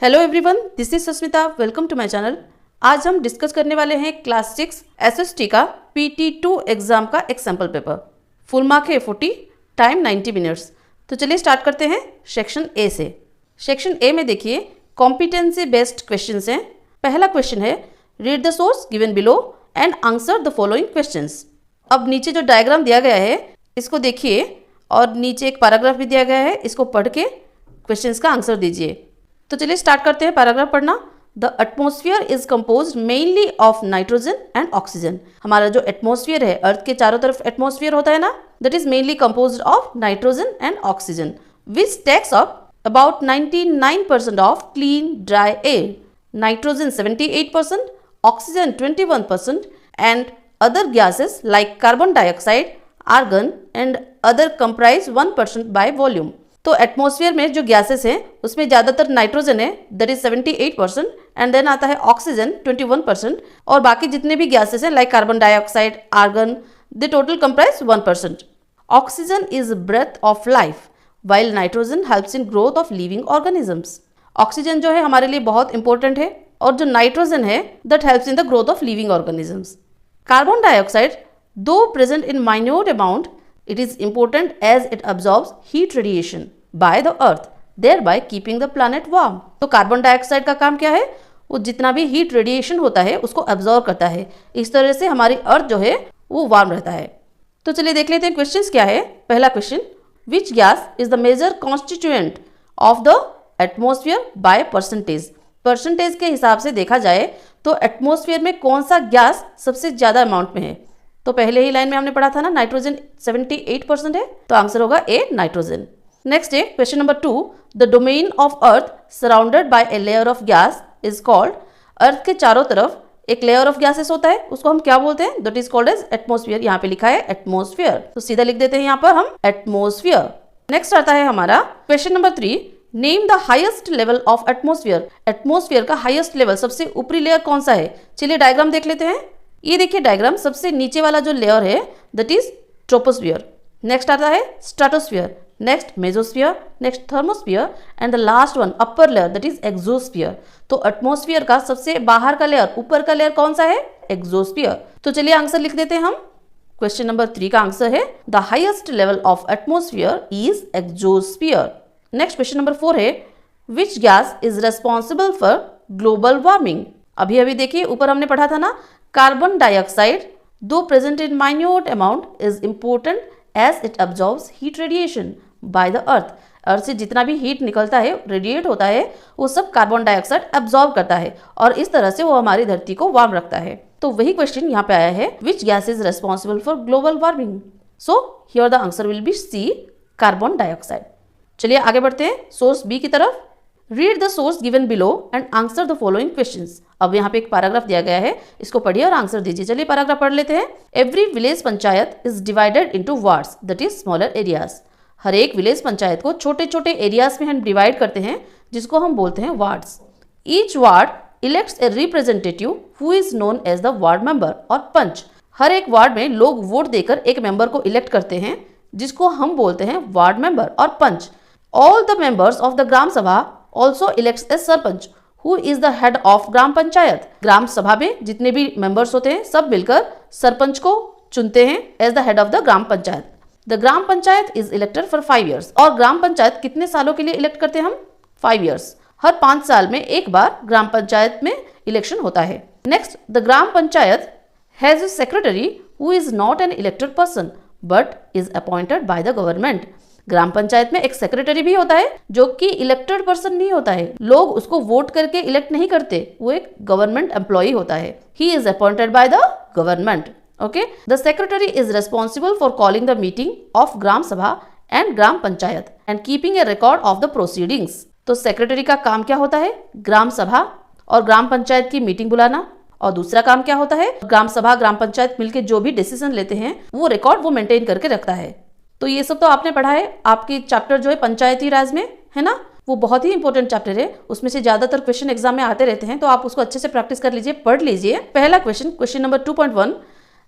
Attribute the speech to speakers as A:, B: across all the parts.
A: Hello everyone, this is Sasmita. Welcome to my channel. आज हम discuss करने वाले हैं क्लास 6 एसएसटी का PT2 एग्जाम का एक सैम्पल पेपर। फुल मार्क है 40, टाइम 90 मिनट्स। तो चलिए स्टार्ट करते हैं सेक्शन ए से। सेक्शन ए में देखिए कॉम्पिटेंसी बेस्ड क्वेश्चंस हैं। पहला क्वेश्चन है read the source given below and answer the following questions. अब नीचे जो डायग्राम दिया गया है इसको देखिए और नीचे एक पैराग्राफ भी दिया गया है, इसको पढ़ के क्वेश्चंस का आंसर दीजिए। तो चलिए स्टार्ट करते हैं पैराग्राफ पढ़ना। The atmosphere is composed mainly of nitrogen and oxygen. हमारा जो एटमॉस्फेयर है, अर्थ के चारों तरफ एटमॉस्फेयर होता है ना, that is mainly composed of nitrogen and oxygen which takes up about 99% of clean dry air, nitrogen 78%, oxygen 21%, and other gases like carbon dioxide, argon and other comprise 1% by volume. तो atmosphere में जो gases हैं उसमें ज़्यादातर nitrogen है, that is 78%, and then आता है oxygen 21%, और बाकी जितने भी गैसेस हैं like carbon dioxide, argon, they total comprise 1%. Oxygen is breath of life while nitrogen helps in growth of living organisms. Oxygen जो है हमारे लिए बहुत इंपॉर्टेंट है और जो नाइट्रोजन है that helps in the growth of living organisms. Carbon dioxide though present in minute amount, it is important as it absorbs heat radiation by the earth, thereby keeping the planet warm. तो carbon dioxide का काम क्या है? वो जितना भी heat radiation होता है उसको एब्जॉर्ब करता है, इस तरह से हमारी अर्थ जो है वो वार्म रहता है। तो चलिए देख लेते हैं क्वेश्चंस क्या है। पहला question, Which gas is the major constituent of the atmosphere by percentage? Percentage के हिसाब से देखा जाए तो एटमॉस्फेयर में कौन सा गैस सबसे ज़्यादा अमाउंट में है? तो पहले ही लाइन में हमने पढ़ा था ना, नाइट्रोजन 78% है, तो आंसर होगा ए, नाइट्रोजन। नेक्स्ट है question number 2, the domain of earth surrounded by a layer of gas is called. Earth के चारों तरफ एक लेयर ऑफ गैसेस होता है, उसको हम क्या बोलते हैं? That is called as atmosphere. यहाँ पे लिखा है एटमॉस्फेयर, तो सीधा लिख देते हैं यहाँ पर हम एटमॉस्फेयर। नेक्स्ट आता है हमारा question number 3, name the highest level of atmosphere. Atmosphere का हाईएस्ट लेवल, सबसे ऊपरी लेयर कौन सा है? चलिए डायग्राम देख लेते हैं। ये देखिए डायग्राम, सबसे नीचे वाला जो लेयर है दैट इज ट्रोपोस्फियर। नेक्स्ट आता है stratosphere, next mesosphere, next thermosphere, and the last one upper layer that is exosphere. तो एटमॉस्फेयर का सबसे बाहर का लेयर, ऊपर का लेयर कौन सा है? एक्सोस्फियर। तो चलिए आंसर लिख देते हैं हम। क्वेश्चन नंबर 3 का आंसर है the highest level of atmosphere is exosphere. Next question number 4 है which gas is responsible for global warming. अभी अभी देखिए ऊपर हमने पढ़ा था ना, carbon dioxide though present in minute amount is important as it absorbs heat radiation by the earth. Earth से जितना भी हीट निकलता है, रेडिएट होता है, वो सब कार्बन डाइऑक्साइड एब्जॉर्ब करता है और इस तरह से वो हमारी धरती को वार्म रखता है। तो वही क्वेश्चन यहाँ पे आया है, which gas is responsible for global warming. So here the answer will be C, carbon dioxide. चलिए आगे बढ़ते हैं सोर्स बी की तरफ। Read the source given below and answer the following questions. अब यहाँ पे एक पैराग्राफ दिया गया है, इसको पढ़िए और आंसर दीजिए। चलिए पैराग्राफ पढ़ लेते हैं। Every village panchayat is divided into wards that is smaller areas. हर एक विलेज पंचायत को छोटे छोटे एरियाज में हम डिवाइड करते हैं जिसको हम बोलते हैं wards. Each ward elects a representative who is known as the ward member और पंच। हर एक वार्ड में लोग वोट देकर एक मेंबर को इलेक्ट करते हैं जिसको हम बोलते हैं वार्ड मेंबर और panch. All the members of the gram sabha also elects a sarpanch who is the head of gram panchayat. Gram sabha में जितने भी मेंबर्स होते हैं सब मिलकर सरपंच को चुनते हैं as the head of the gram panchayat. The gram panchayat is elected for 5 years। और ग्राम पंचायत कितने सालों के लिए इलेक्ट करते हैं हम? 5 years। हर 5 साल में एक बार ग्राम पंचायत में इलेक्शन होता है। Next, the gram panchayat has a secretary who is not an elected person but is appointed by the government. Gram panchayat में एक सेक्रेटरी भी होता है जो कि इलेक्टेड पर्सन नहीं होता है, लोग उसको वोट करके इलेक्ट नहीं करते, वो एक गवर्नमेंट एम्प्लॉय होता है। He is appointed by the government. Okay, the secretary is responsible for calling the meeting of Gram Sabha and Gram Panchayat and keeping a record of the proceedings. तो secretary का काम क्या होता है? ग्राम सभा और ग्राम पंचायत की मीटिंग बुलाना। और दूसरा काम क्या होता है? ग्राम सभा ग्राम पंचायत मिलकर जो भी डिसीजन लेते हैं वो रिकॉर्ड वो मेंटेन करके रखता है। तो ये सब तो आपने पढ़ा है। आपकी चैप्टर जो है पंचायती राज में है ना, वो बहुत ही इंपॉर्टेंट चैप्टर है, उसमें से ज्यादातर क्वेश्चन एग्जाम में आते रहते हैं, तो आप उसको अच्छे से प्रैक्टिस कर लीजिए, पढ़ लीजिए। पहला question, question number 2.1,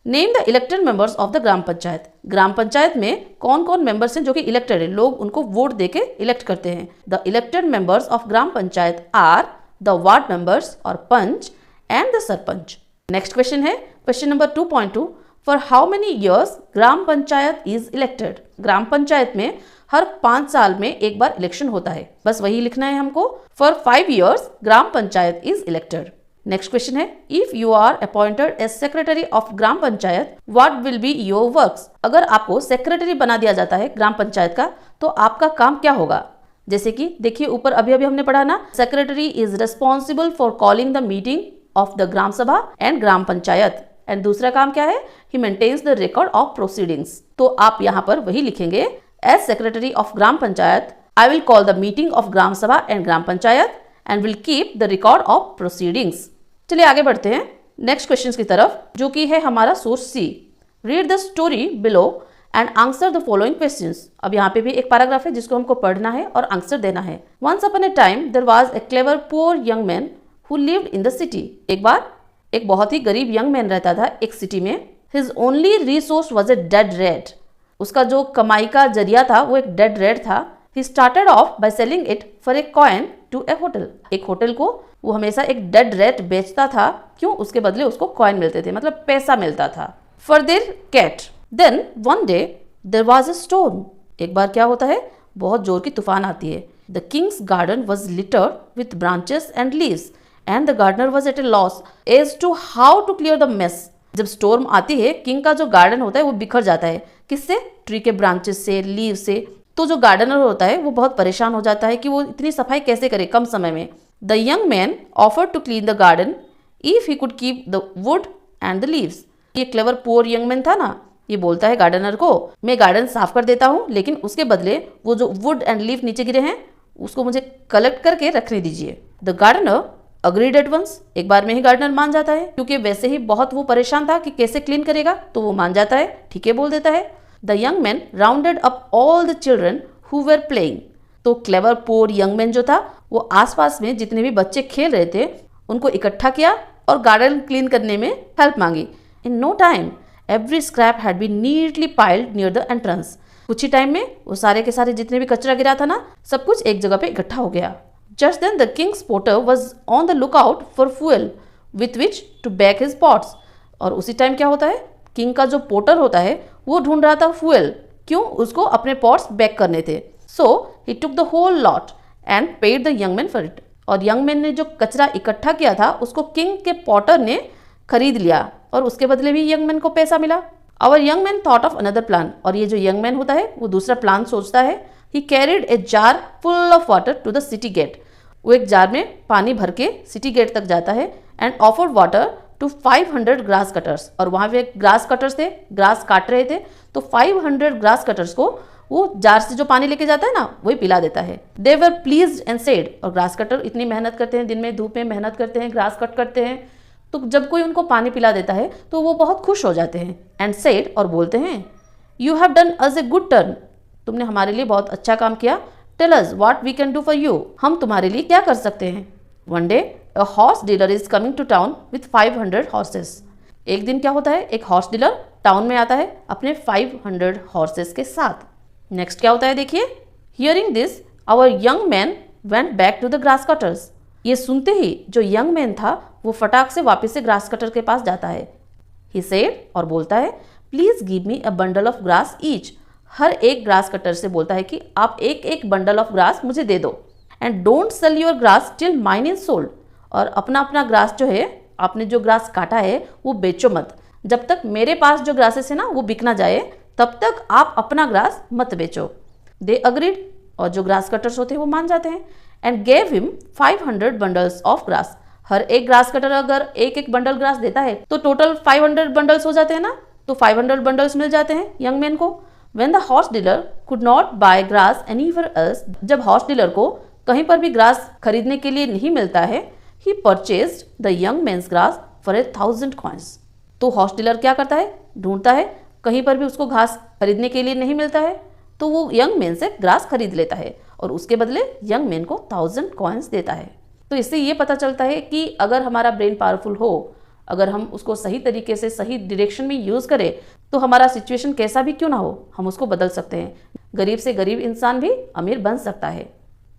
A: name the elected members of the gram panchayat. Gram panchayat में कौन कौन मेंबर्स हैं जो कि इलेक्टेड है, लोग उनको वोट देके इलेक्ट करते हैं। The elected members of gram panchayat are the ward members और panch and the sarpanch. Next question है question number 2.2, for how many years gram panchayat is elected. Gram panchayat में हर 5 साल में एक बार इलेक्शन होता है, बस वही लिखना है हमको। For 5 years gram panchayat is elected. Next question है, if you are appointed as secretary of gram panchayat what will be your works. अगर आपको सेक्रेटरी बना दिया जाता है ग्राम पंचायत का तो आपका काम क्या होगा। जैसे कि देखिए ऊपर अभी हमने पढ़ा ना, secretary is responsible for calling the meeting of the gram sabha and gram panchayat. And दूसरा काम क्या है, he maintains the record of proceedings. तो आप यहाँ पर वही लिखेंगे, as secretary of gram panchayat I will call the meeting of gram sabha and gram panchayat and will keep the record of proceedings. चलिए आगे बढ़ते हैं नेक्स्ट क्वेश्चन की तरफ, जो कि है हमारा source C. Read the story below and answer the following questions. अब यहाँ पे भी एक पैराग्राफ है जिसको हमको पढ़ना है और आंसर देना है। Once upon a time there was a clever poor young man who lived in the city. एक बार एक बहुत ही गरीब यंग मैन रहता था एक सिटी में। His only resource was a dead rat. उसका जो कमाई का जरिया था वो एक डेड रैट था। He started off by selling it for a coin to a hotel. एक होटल को वो हमेशा एक डेड रैट बेचता था। क्यों? उसके बदले उसको कॉइन मिलते थे, मतलब पैसा मिलता था for their cat. Then one day there was a storm. एक बार क्या होता है, बहुत जोर की तूफान आती है। The king's garden was littered with branches and leaves and the gardener was at a loss as to how to clear the mess. जब स्टॉर्म आती है, किंग का जो गार्डन होता है वो बिखर जाता है। किससे? ट्री के ब्रांचेस से, लीव से। तो जो गार्डनर होता है वो बहुत परेशान हो जाता है कि वो इतनी सफाई कैसे करे कम समय में। The young man offered to clean the garden if he could keep the wood and the leaves. ये क्लेवर पुअर यंग मैन था ना, ये बोलता है गार्डनर को, मैं गार्डन साफ कर देता हूँ, लेकिन उसके बदले वो जो वुड एंड लीफ नीचे गिरे हैं उसको मुझे कलेक्ट करके रखने दीजिए। The gardener agreed at once. एक बार में ही गार्डनर मान जाता है, क्योंकि वैसे ही बहुत वो परेशान था कि कैसे क्लीन करेगा, तो वो मान जाता है, ठीक है बोल देता है। The young man rounded up all the children who were playing. तो क्लेवर पुअर यंग मैन जो था वो आसपास में जितने भी बच्चे खेल रहे थे उनको इकट्ठा किया और गार्डन क्लीन करने में हेल्प मांगी। In no time every scrap had been neatly piled near the entrance. कुछ ही टाइम में वो सारे के सारे जितने भी कचरा गिरा था ना, सब कुछ एक जगह पे इकट्ठा हो गया। Just then the king's potter was on the lookout for fuel with which to bake his pots. और उसी टाइम क्या होता है, किंग का जो पोटर होता है वो ढूंढ रहा था फ्यूल। क्यों? उसको अपने पॉट्स बेक करने थे। So he took the whole lot and paid the young man for it. और यंग मैन ने जो कचरा इकट्ठा किया था उसको किंग के पॉटर ने खरीद लिया और उसके बदले भी यंग मैन को पैसा मिला। Our young man thought of another plan. और ये जो यंग मैन होता है वो दूसरा प्लान सोचता है। He carried a jar full of water to the city gate. वो एक जार में पानी भर के सिटी गेट तक जाता है and offered water to 500 grass cutters. और वहाँ पे ग्रास कटर्स थे, ग्रास काट रहे थे, तो 500 ग्रास कटर्स को वो जार से जो पानी लेके जाता है ना वही पिला देता है। दे वर प्लीज्ड एंड सेड। और ग्रास कटर इतनी मेहनत करते हैं, दिन में धूप में मेहनत करते हैं, ग्रास कट करते हैं, तो जब कोई उनको पानी पिला देता है तो वो बहुत खुश हो जाते हैं। एंड सेड, और बोलते हैं, you have done us a good turn. तुमने हमारे लिए बहुत अच्छा काम किया। Tell us what we can do for you. हम तुम्हारे लिए क्या कर सकते हैं। One day a horse dealer is coming to town with 500 horses. एक दिन क्या होता है, एक हॉर्स डीलर टाउन में आता है अपने 500 हॉर्सेस के साथ। नेक्स्ट क्या होता है देखिए, hearing this our young man went back to the grass cutters. ये सुनते ही जो यंग मैन था वो फटाक से वापस से ग्रास कटर के पास जाता है। ही सेड, और बोलता है, please give me a bundle of grass each. हर एक ग्रास कटर से बोलता है कि आप एक एक बंडल ऑफ ग्रास मुझे दे दो। And don't sell your grass till mine is sold. और अपना अपना ग्रास जो है, आपने जो ग्रास काटा है वो बेचो मत। जब तक मेरे पास जो ग्रासेस है ना वो बिक ना जाए तब तक आप अपना ग्रास मत बेचो। They agreed. और जो ग्रास कटर्स होते हैं वो मान जाते हैं। And gave him 500 bundles of grass. हर एक ग्रास कटर अगर एक एक बंडल ग्रास देता है तो टोटल 500 बंडल्स हो जाते हैं ना, तो 500 बंडल्स मिल जाते हैं यंग मैन को। When the horse dealer could not buy grass anywhere else, जब हॉर्स डीलर को कहीं पर भी ग्रास खरीदने के लिए नहीं मिलता है, he purchased the young man's grass for 1,000 coins। तो हॉर्स डीलर क्या करता है, ढूंढता है, कहीं पर भी उसको घास खरीदने के लिए नहीं मिलता है तो वो यंग मैन से ग्रास खरीद लेता है और उसके बदले यंग मैन को 1000 कॉइन्स देता है। तो इससे ये पता चलता है कि अगर हमारा ब्रेन पावरफुल हो अगर हम उसको सही तरीके से सही डायरेक्शन में यूज़ करें तो हमारा सिचुएशन कैसा भी क्यों ना हो, हम उसको बदल सकते हैं। गरीब से गरीब इंसान भी अमीर बन सकता है।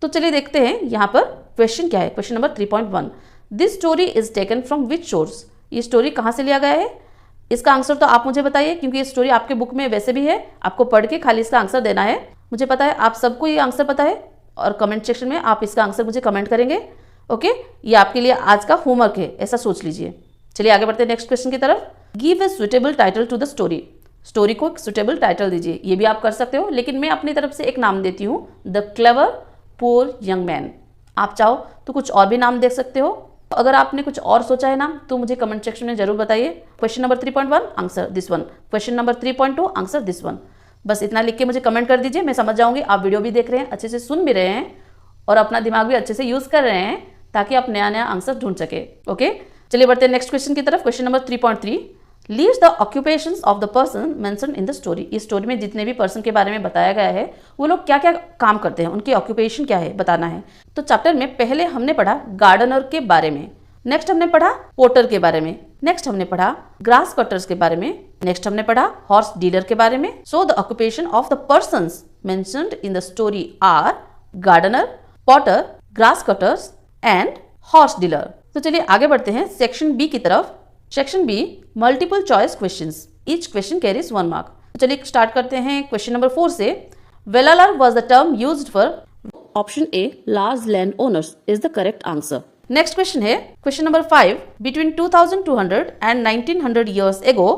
A: तो चलिए देखते हैं यहाँ पर क्वेश्चन क्या है। Question number 3.1, this story is taken from which source. ये स्टोरी कहाँ से लिया गया है? इसका आंसर तो आप मुझे बताइए, क्योंकि ये स्टोरी आपके बुक में वैसे भी है, आपको पढ़ के खाली इसका आंसर देना है। मुझे पता है आप सबको ये आंसर पता है और कमेंट सेक्शन में आप इसका आंसर मुझे कमेंट करेंगे। ओके, ये आपके लिए आज का होमवर्क है, ऐसा सोच लीजिए। चलिए आगे बढ़ते हैं नेक्स्ट क्वेश्चन की तरफ। Give a suitable title to the story. Story को एक सुटेबल टाइटल दीजिए। ये भी आप कर सकते हो, लेकिन मैं अपनी तरफ से एक नाम देती हूँ, the clever poor young man. आप चाहो तो कुछ और भी नाम देख सकते हो। अगर आपने कुछ और सोचा है नाम तो मुझे कमेंट सेक्शन में जरूर बताइए। Question number 3.1 answer this one, question number 3.2 answer this one. बस इतना लिख के मुझे कमेंट कर दीजिए, मैं समझ जाऊंगी आप वीडियो भी देख रहे हैं, अच्छे से सुन भी रहे हैं और अपना दिमाग भी अच्छे से यूज कर रहे हैं, ताकि आप नया नया आंसर ढूंढ सके। ओके, चलिए बढ़ते हैं नेक्स्ट क्वेश्चन की तरफ। Question number 3.3, least the occupations of the person mentioned in the story. इस स्टोरी में जितने भी पर्सन के बारे में बताया गया है वो लोग क्या क्या काम करते हैं, उनकी ऑक्यूपेशन क्या है बताना है। तो चैप्टर में पहले हमने पढ़ा गार्डनर के बारे में, नेक्स्ट हमने पढ़ा पोर्टर के बारे में, नेक्स्ट हमने पढ़ा ग्रास कटर्स के बारे में, नेक्स्ट हमने पढ़ा हॉर्स डीलर के बारे में। So the occupation of the persons mentioned in the story are gardener, potter, grass cutters and horse dealer. तो चलिए आगे बढ़ते हैं सेक्शन बी की तरफ। Section B multiple choice questions, each question carries 1 mark. चलिए स्टार्ट करते हैं क्वेश्चन नंबर 4 से। Vellalar was the term used for. Option A large land owners is the correct answer. Next question है question number 5, between 2200 and 1900 years ago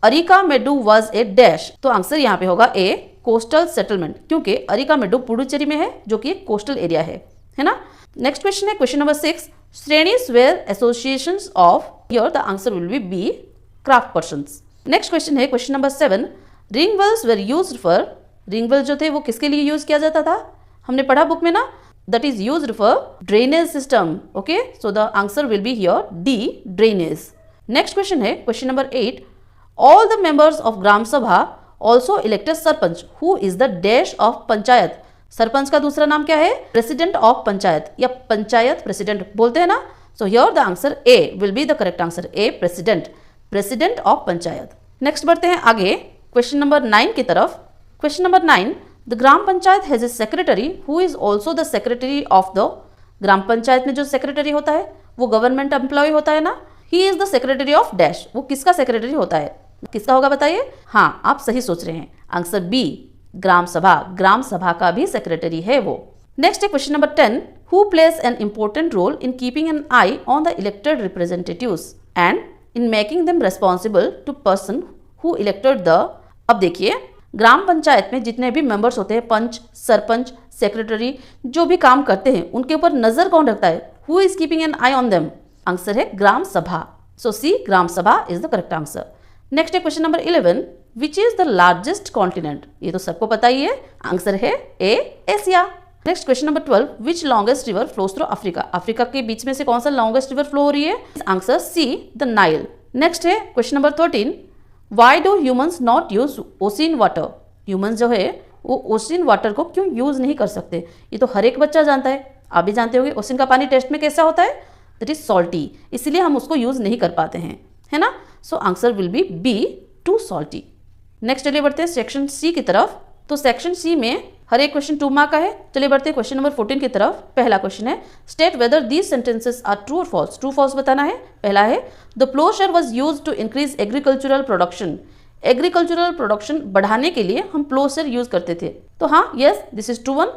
A: Arikamedu was a dash. तो answer यहाँ पे होगा A coastal settlement, क्योंकि Arikamedu Puducherry में है जो कि एक कोस्टल एरिया है ना। नेक्स्ट क्वेश्चन है question number 6, shrenis were associations of. Here the answer will be craft persons. Next question है question number 7, ring wells were used for. Ring well जो थे वो किसके लिए यूज किया जाता था, हमने पढ़ा बुक में ना, that is used for drainage system. Okay, so the answer will be here D, drainage. Next question है question number 8, all the members of Gram Sabha also elected sarpanch who is the dash of panchayat. Sarpanch का दूसरा नाम क्या है, president of panchayat या panchayat president बोलते हैं ना। so here the answer A will be the correct answer, A president, president of panchayat. Next बढ़ते हैं आगे क्वेश्चन नंबर 9 की तरफ। Question number 9, the gram panchayat has a secretary who is also the secretary of the. Gram panchayat में जो सेक्रेटरी होता है वो गवर्नमेंट एम्प्लॉय होता है ना। He is the secretary of dash, वो किसका सेक्रेटरी होता है, किसका होगा बताइए। हाँ, आप सही सोच रहे हैं, आंसर बी ग्राम सभा, ग्राम सभा का भी सेक्रेटरी है वो। नेक्स्ट है question number 10, who plays an important role in keeping an eye on the elected representatives and in making them responsible to person who elected the. अब देखिए ग्राम पंचायत में जितने भी मेंबर्स होते हैं, पंच, सरपंच, सेक्रेटरी, जो भी काम करते हैं उनके ऊपर नजर कौन रखता है, who is keeping an eye on them, answer है gram sabha. So C gram sabha is the correct answer. Next है question number 11, which is the largest continent. ये तो सबको पता ही है, आंसर है A Asia. Next question number 12, which longest river flows through Africa. Africa के बीच में से कौन सा लॉन्गेस्ट रिवर फ्लो हो रही है, answer C the Nile. Next है question number 13, why do humans not use ocean water. Humans जो है वो ओशियन वाटर को क्यों यूज नहीं कर सकते, ये तो हर एक बच्चा जानता है, आप भी जानते होंगे ओशियन का पानी टेस्ट में कैसा होता है, दैट इज सॉल्टी, इसलिए हम उसको यूज नहीं कर पाते हैं, है ना। So answer will be B too salty. Next चलिए बढ़ते हैं सेक्शन सी की तरफ। तो सेक्शन सी में हर एक क्वेश्चन 2 मार्क का है। चलिए बढ़ते हैं क्वेश्चन नंबर 14 की तरफ। पहला क्वेश्चन है, state whether these sentences are true और फॉल्स। ट्रू फॉल्स बताना है। पहला है, the ploughshare was used to increase agricultural production. Agricultural production बढ़ाने के लिए हम प्लोशेयर यूज करते थे, तो हाँ, yes this is true one.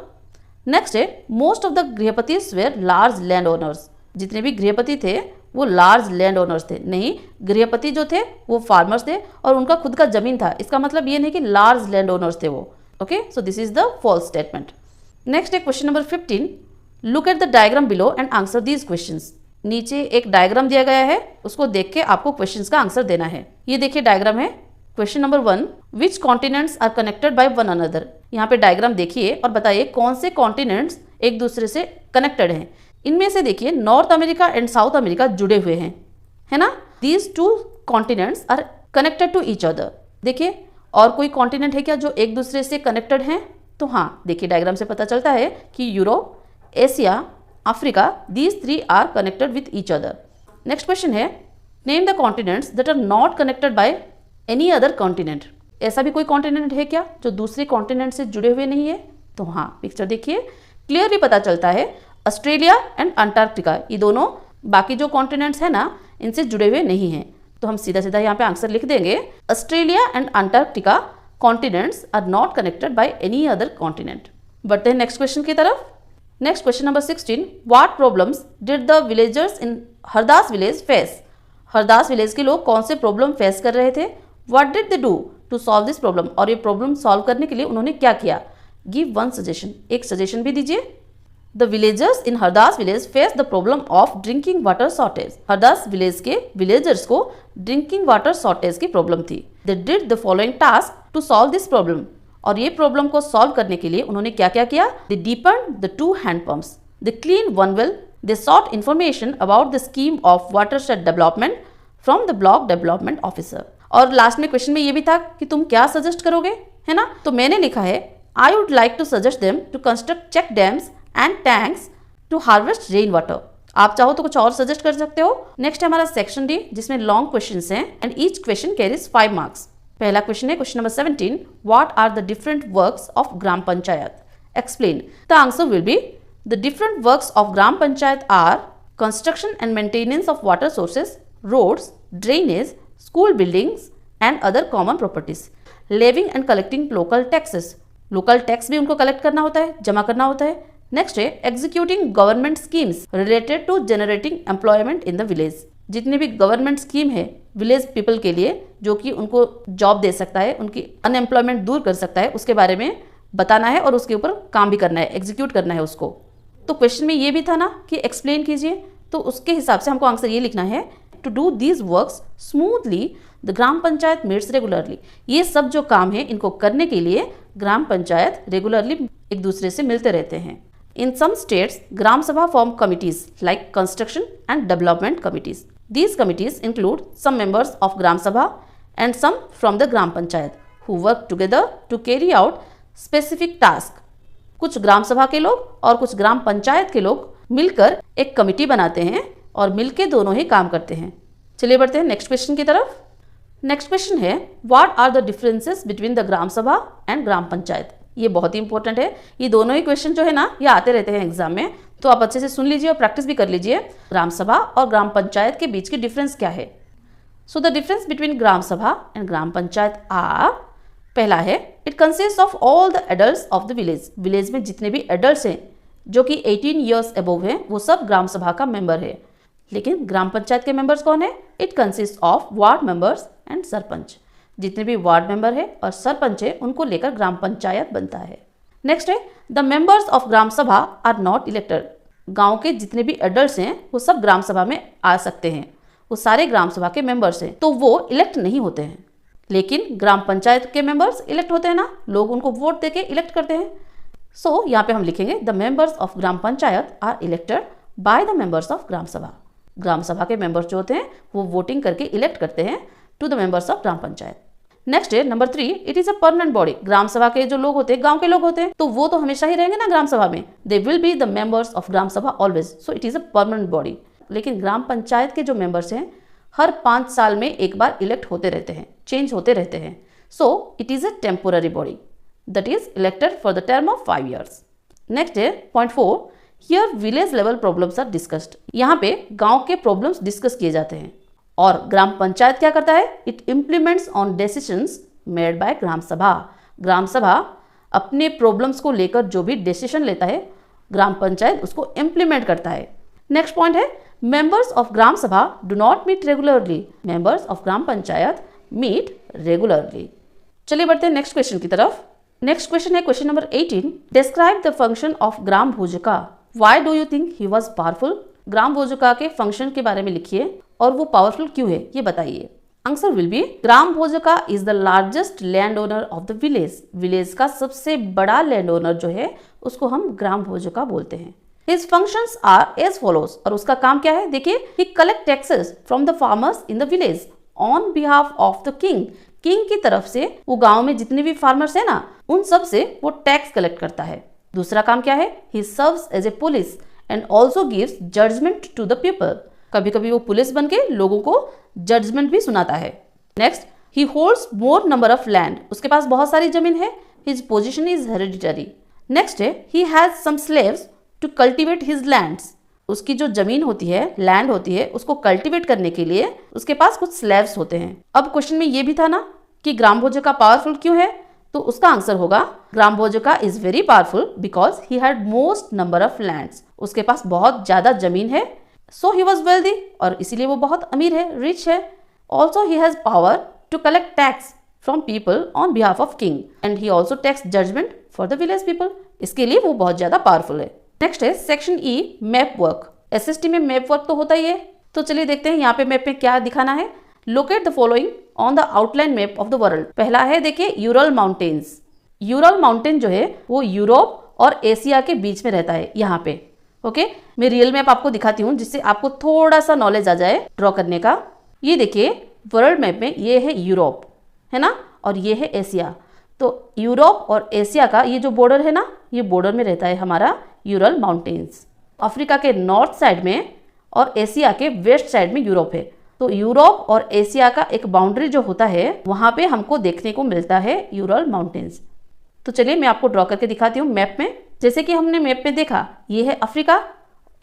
A: Next है, मोस्ट ऑफ द गृहपतिस वेर लार्ज लैंड ओनर्स। जितने भी गृहपति थे वो लार्ज लैंड ओनर्स थे। नहीं, गृहपति जो थे वो फार्मर्स थे और उनका खुद का जमीन था, इसका मतलब ये नहीं कि लार्ज लैंड ओनर्स थे वो। Okay, so this is the false statement. Next है question number 15, look at the diagram below and answer these questions. नीचे एक डायग्राम दिया गया है, उसको देख के आपको क्वेश्चंस का आंसर देना है। ये देखिए डायग्राम है। Question number 1, which continents are connected by one another. यहाँ पे डायग्राम देखिए और बताइए कौन से कॉन्टिनेंट्स एक दूसरे से कनेक्टेड हैं। इनमें से देखिए North America and South America जुड़े हुए हैं, है ना। These 2 continents are connected to each other. देखिए और कोई कॉन्टिनेंट है क्या जो एक दूसरे से कनेक्टेड हैं, तो हाँ, देखिए डायग्राम से पता चलता है कि Europe, Asia, Africa, these 3 are connected with each other. Next question है, name the continents that are not connected by any other continent. ऐसा भी कोई कॉन्टिनेंट है क्या जो दूसरे कॉन्टिनेंट से जुड़े हुए नहीं है? तो हाँ, पिक्चर देखिए, क्लियरली पता चलता है ऑस्ट्रेलिया एंड अंटार्कटिका, ये दोनों बाकी जो कॉन्टिनेंट्स है ना, इनसे जुड़े हुए नहीं हैं। तो हम सीधा सीधा यहाँ पे आंसर लिख देंगे, Australia and Antarctica continents are not connected by any other continent. बढ़ते हैं नेक्स्ट क्वेश्चन की तरफ। Next question number 16, what problems did the villagers in Hardas village face? Hardas village के लोग कौन से प्रॉब्लम फेस कर रहे थे? What did they do to solve this problem? और ये प्रॉब्लम सॉल्व करने के लिए उन्होंने क्या किया? गिव वन सजेशन, एक सजेशन भी दीजिए। The villagers in Hardas village face the problem of drinking water shortage. Hardas village के विलेजर्स को ड्रिंकिंग वाटर शॉर्टेज की प्रॉब्लम थी। They did the following task to solve this problem. और ये प्रॉब्लम को सॉल्व करने के लिए उन्होंने क्या क्या किया? They deepened the 2 hand pumps, they clean one well, they sought information about the scheme of watershed development from the block development officer. और लास्ट में क्वेश्चन में ये भी था कि तुम क्या सजेस्ट करोगे, है ना? तो मैंने लिखा है, I would like to suggest them to construct check dams and tanks to harvest rain water. आप चाहो तो कुछ और सजेस्ट कर सकते हो। नेक्स्ट है हमारा सेक्शन डी, जिसमें लॉन्ग क्वेश्चंस हैं and each question carries 5 marks. पहला क्वेश्चन है question number 17, what are the different works of gram panchayat? Explain. The answer will be, the different works of gram panchayat are construction and maintenance of water sources, roads, drainage, school buildings and other common properties, levying and collecting local taxes. Local tax भी उनको collect करना होता है, जमा करना होता है। Next है executing government schemes related to generating employment in the village. जितनी भी गवर्नमेंट स्कीम है विलेज पीपल के लिए, जो कि उनको जॉब दे सकता है, उनकी अनएम्प्लॉयमेंट दूर कर सकता है, उसके बारे में बताना है और उसके ऊपर काम भी करना है, एग्जीक्यूट करना है उसको। तो क्वेश्चन में ये भी था ना कि एक्सप्लेन कीजिए, तो उसके हिसाब से हमको आंसर ये लिखना है, to do these works smoothly the gram panchayat meets regularly. ये सब जो काम है इनको करने के लिए ग्राम पंचायत रेगुलरली एक दूसरे से मिलते रहते हैं। In some states, Gram Sabha form committees like construction and development committees. These committees include some members of Gram Sabha and some from the Gram Panchayat who work together to carry out specific task. कुछ ग्राम सभा के लोग और कुछ ग्राम पंचायत के लोग मिलकर एक committee बनाते हैं और मिलके दोनों ही काम करते हैं। चलिए बढ़ते हैं नेक्स्ट क्वेश्चन की तरफ। नेक्स्ट क्वेश्चन है, what are the differences between the gram sabha and gram panchayat? ये बहुत ही इंपॉर्टेंट है। ये दोनों ही क्वेश्चन जो है ना, ये आते रहते हैं एग्जाम में, तो आप अच्छे से सुन लीजिए और प्रैक्टिस भी कर लीजिए। ग्राम सभा और ग्राम पंचायत के बीच की डिफरेंस क्या है? So the difference between gram sabha and gram panchayat are, पहला है, it consist of all the adults of the village. Village में जितने भी एडल्ट्स हैं जो कि 18 ईयर्स अबोव हैं, वो सब ग्राम सभा का मेंबर है। लेकिन ग्राम पंचायत के मेंबर्स कौन है? It consist of ward members and sarpanch. जितने भी वार्ड मेंबर है और सरपंच है, उनको लेकर ग्राम पंचायत बनता है। नेक्स्ट है, द मेंबर्स ऑफ ग्राम सभा आर नॉट इलेक्टेड। गांव के जितने भी एडल्ट्स हैं वो सब ग्राम सभा में आ सकते हैं, वो सारे ग्राम सभा के मेंबर्स हैं, तो वो इलेक्ट नहीं होते हैं। लेकिन ग्राम पंचायत के मेंबर्स इलेक्ट होते हैं ना, लोग उनको वोट देके इलेक्ट करते हैं। सो यहाँ पे हम लिखेंगे, the members of gram panchayat are elected by the members of gram sabha. Gram sabha के मेंबर्स जो होते हैं वो वोटिंग करके इलेक्ट करते हैं to the members of gram panchayat. Next है number 3, it is a permanent body. Gram sabha के जो लोग होते हैं, गांव के लोग होते हैं, तो वो तो हमेशा ही रहेंगे ना ग्राम सभा में। They will be the members of gram sabha always, so it is a permanent body. लेकिन ग्राम पंचायत के जो मेंबर्स हैं हर 5 साल में एक बार इलेक्ट होते रहते हैं, चेंज होते रहते हैं। So it is a temporary body that is elected for the term of 5 years। Next है point 4, here village level problems are discussed. यहाँ पे गांव के प्रॉब्लम्स डिस्कस किए जाते हैं। और ग्राम पंचायत क्या करता है? It implements on decisions made by gram sabha. Gram सभा अपने प्रॉब्लम्स को लेकर जो भी डिसीजन लेता है, ग्राम पंचायत उसको इम्प्लीमेंट करता है। नेक्स्ट पॉइंट है, members of gram sabha do not meet regularly, members of gram panchayat meet regularly. चलिए बढ़ते हैं नेक्स्ट क्वेश्चन की तरफ। नेक्स्ट क्वेश्चन है question number 18, describe the function of gram bhojaka. Why do you think he was powerful? Gram bhojaka के फंक्शन के बारे में लिखिए और वो पावरफुल क्यों है ये बताइए। Answer will be, gram bhojaka is the largest land owner of the village. Village का सबसे बड़ा लैंड ओनर जो है उसको हम ग्राम भोजका बोलते हैं। His functions are as follows, और उसका काम क्या है? देखिए, he collect taxes from the farmers in the village on behalf of the king. King की तरफ से वो गांव में जितने भी फार्मर्स है ना, उन सब से वो टैक्स कलेक्ट करता है। दूसरा काम क्या है? He serves as a police and also gives judgement to the people. कभी कभी वो पुलिस बन के लोगों को जजमेंट भी सुनाता है। Next, he holds more number of land, उसके पास बहुत सारी जमीन है। His position is hereditary. Next है, he has some slaves to cultivate his lands, उसकी जो जमीन होती है, लैंड होती है, उसको कल्टीवेट करने के लिए उसके पास कुछ स्लेव्स होते हैं। अब क्वेश्चन में ये भी था ना कि ग्रामभोजका पावरफुल क्यों है, तो उसका आंसर होगा gram bhojaka is very powerful because he had most number of lands, उसके पास बहुत ज्यादा जमीन है। सो ही वॉज वेल्दी, और इसीलिए वो बहुत अमीर है, रिच है। Also he has power to collect tax from people on behalf of king and he also takes judgement for the village people, इसके लिए वो बहुत ज्यादा पावरफुल है। नेक्स्ट है section E, map work. SST में मैप वर्क तो होता ही है, तो चलिए देखते हैं यहाँ पे मैप में क्या दिखाना है। Locate the following on the outline map of the world. पहला है देखिए यूरल माउंटेन्स। यूरल माउंटेन जो है वो यूरोप और एशिया के बीच में रहता है यहाँ पे। ओके, मैं रियल मैप आपको दिखाती हूँ जिससे आपको थोड़ा सा नॉलेज आ जाए ड्रॉ करने का। ये देखिए वर्ल्ड मैप में ये है यूरोप, है ना, और ये है एशिया। तो यूरोप और एशिया का ये जो बॉर्डर है ना, ये बॉर्डर में रहता है हमारा यूरल माउंटेन्स। अफ्रीका के नॉर्थ साइड में और एशिया के वेस्ट साइड में यूरोप है। तो यूरोप और एशिया का एक बाउंड्री जो होता है वहां पे हमको देखने को मिलता है यूरल माउंटेन्स। तो चलिए मैं आपको ड्रॉ करके दिखाती हूँ मैप में। जैसे कि हमने मैप में देखा, ये है अफ्रीका,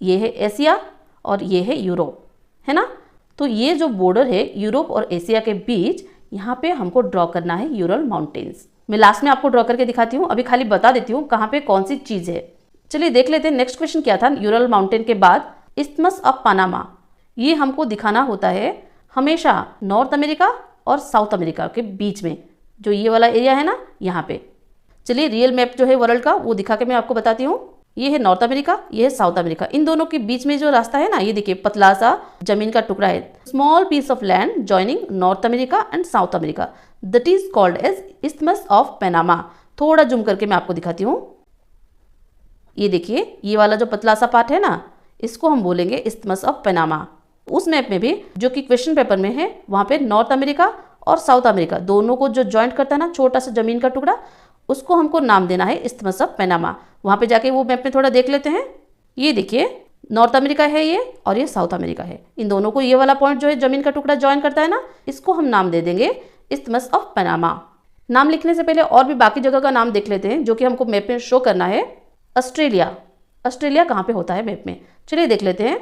A: ये है एशिया और ये है यूरोप, है ना। तो ये जो बॉर्डर है यूरोप और एशिया के बीच, यहाँ पे हमको ड्रॉ करना है यूरल माउंटेन्स। मैं लास्ट में आपको ड्रॉ करके दिखाती हूँ, अभी खाली बता देती हूँ कहाँ पे कौन सी चीज है। चलिए देख लेते हैं नेक्स्ट क्वेश्चन क्या था। यूरल माउंटेन के बाद इस्थमस ऑफ पनामा, ये हमको दिखाना होता है हमेशा नॉर्थ अमेरिका और साउथ अमेरिका के बीच में, जो ये वाला एरिया है ना यहाँ पे। चलिए रियल मैप जो है वर्ल्ड का वो दिखा के मैं आपको बताती हूँ। ये है नॉर्थ अमेरिका, ये है साउथ अमेरिका, इन दोनों के बीच में जो रास्ता है ना, ये देखिए पतला सा जमीन का टुकड़ा है। Small piece of land joining North America and South America, that is called as isthmus of Panama. थोड़ा जूम करके मैं आपको दिखाती हूँ। ये देखिए ये वाला जो पतला सा पार्ट है ना, इसको हम बोलेंगे इस्थमस ऑफ पनामा। उस मैप में भी जो कि क्वेश्चन पेपर में है, वहाँ पे नॉर्थ अमेरिका और साउथ अमेरिका दोनों को जो जॉइंट करता है ना, छोटा सा जमीन का टुकड़ा, उसको हमको नाम देना है इस्थमस ऑफ पनामा। वहाँ पे जाके वो मैप में थोड़ा देख लेते हैं। ये देखिए नॉर्थ अमेरिका है ये, और ये साउथ अमेरिका है। इन दोनों को ये वाला पॉइंट जो है जमीन का टुकड़ा जॉइन करता है ना, इसको हम नाम दे देंगे इस्थमस ऑफ पनामा। नाम लिखने से पहले और भी बाकी जगह का नाम देख लेते हैं जो कि हमको मैप में शो करना है। ऑस्ट्रेलिया, ऑस्ट्रेलिया कहाँ पे होता है मैप में, चलिए देख लेते हैं।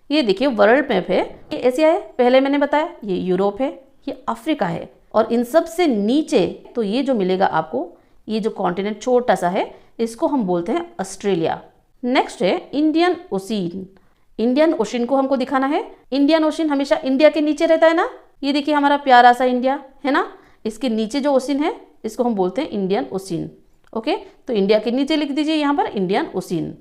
A: ये देखिए वर्ल्ड मैप है, ये एशिया है पहले मैंने बताया, ये यूरोप है, ये अफ्रीका है, और इन सब से नीचे तो ये जो मिलेगा आपको, ये जो कॉन्टिनेंट छोटा सा है, इसको हम बोलते हैं ऑस्ट्रेलिया। नेक्स्ट है इंडियन ओशियन। इंडियन ओशियन को हमको दिखाना है। इंडियन ओशियन हमेशा इंडिया के नीचे रहता है ना, ये देखिए हमारा प्यारा सा इंडिया है ना, इसके नीचे जो ओशियन है इसको हम बोलते हैं इंडियन ओशियन। ओके, तो इंडिया के नीचे लिख दीजिए यहाँ पर इंडियन ओशियन।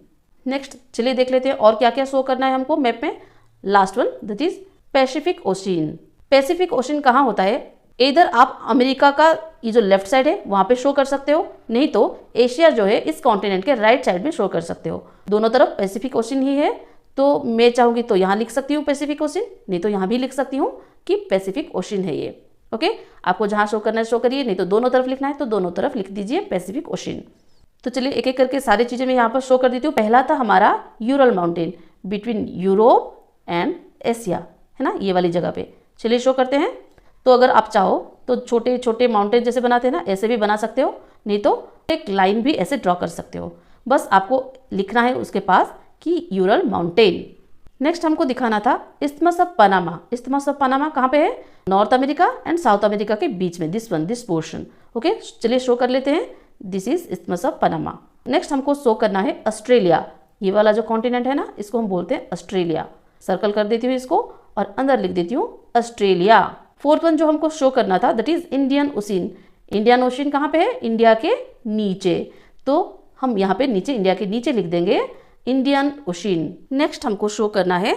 A: नेक्स्ट चलिए देख लेते हैं और क्या क्या शो करना है हमको मैप में। Last one that is Pacific ocean. Pacific ocean कहाँ होता है, इधर आप अमेरिका का ये जो लेफ्ट साइड है वहाँ पे शो कर सकते हो, नहीं तो एशिया जो है इस कॉन्टिनेंट के राइट साइड में शो कर सकते हो। दोनों तरफ पैसिफिक ओशियन ही है, तो मैं चाहूँगी तो यहाँ लिख सकती हूँ पैसिफिक ओशियन, नहीं तो यहाँ भी लिख सकती हूँ कि पैसिफिक ओशियन है ये। ओके, आपको जहाँ शो करना है शो करिए, नहीं तो दोनों तरफ लिखना है तो दोनों तरफ लिख दीजिए पैसिफिक ओशियन। तो चलिए एक एक करके सारी चीज़ें मैं यहाँ पर शो कर देती हूँ। पहला था हमारा Ural mountain between Europe and Asia, है ना, ये वाली जगह पे। चलिए शो करते हैं। तो अगर आप चाहो तो छोटे छोटे माउंटेन जैसे बनाते हैं ना, ऐसे भी बना सकते हो, नहीं तो एक लाइन भी ऐसे ड्रॉ कर सकते हो। बस आपको लिखना है उसके पास कि यूरल माउंटेन। नेक्स्ट हमको दिखाना था isthmus of Panama. Isthmus of Panama कहाँ पे है, north America and South America के बीच में, दिस पोर्शन। ओके, चलिए शो कर लेते हैं, this is isthmus of Panama. Next हमको शो करना है ऑस्ट्रेलिया। ये वाला जो कॉन्टिनेंट है ना, इसको हम बोलते हैं ऑस्ट्रेलिया। सर्कल कर देती हूँ इसको और अंदर लिख देती हूँ ऑस्ट्रेलिया। फोर्थ वन जो हमको शो करना था that is Indian ocean. Indian ocean कहाँ पे है, इंडिया के नीचे, तो हम यहाँ पे नीचे इंडिया के नीचे लिख देंगे इंडियन ओशियन। नेक्स्ट हमको शो करना है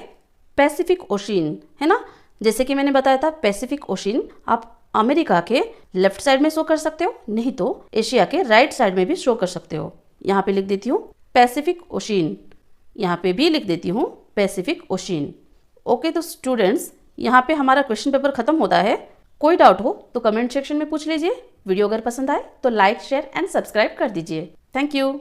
A: पैसिफिक ओशियन, है ना। जैसे कि मैंने बताया था पैसिफिक ओशियन आप अमेरिका के लेफ्ट साइड में शो कर सकते हो, नहीं तो एशिया के राइट साइड में भी शो कर सकते हो। यहाँ पे लिख देती हूँ पैसिफिक ओशियन, यहाँ पे भी लिख देती हूँ पैसिफिक ओशियन। ओके, तो स्टूडेंट्स यहाँ पे हमारा क्वेश्चन पेपर खत्म होता है। कोई डाउट हो तो कमेंट सेक्शन में पूछ लीजिए। वीडियो अगर पसंद आए तो लाइक शेयर एंड सब्सक्राइब कर दीजिए। Thank you.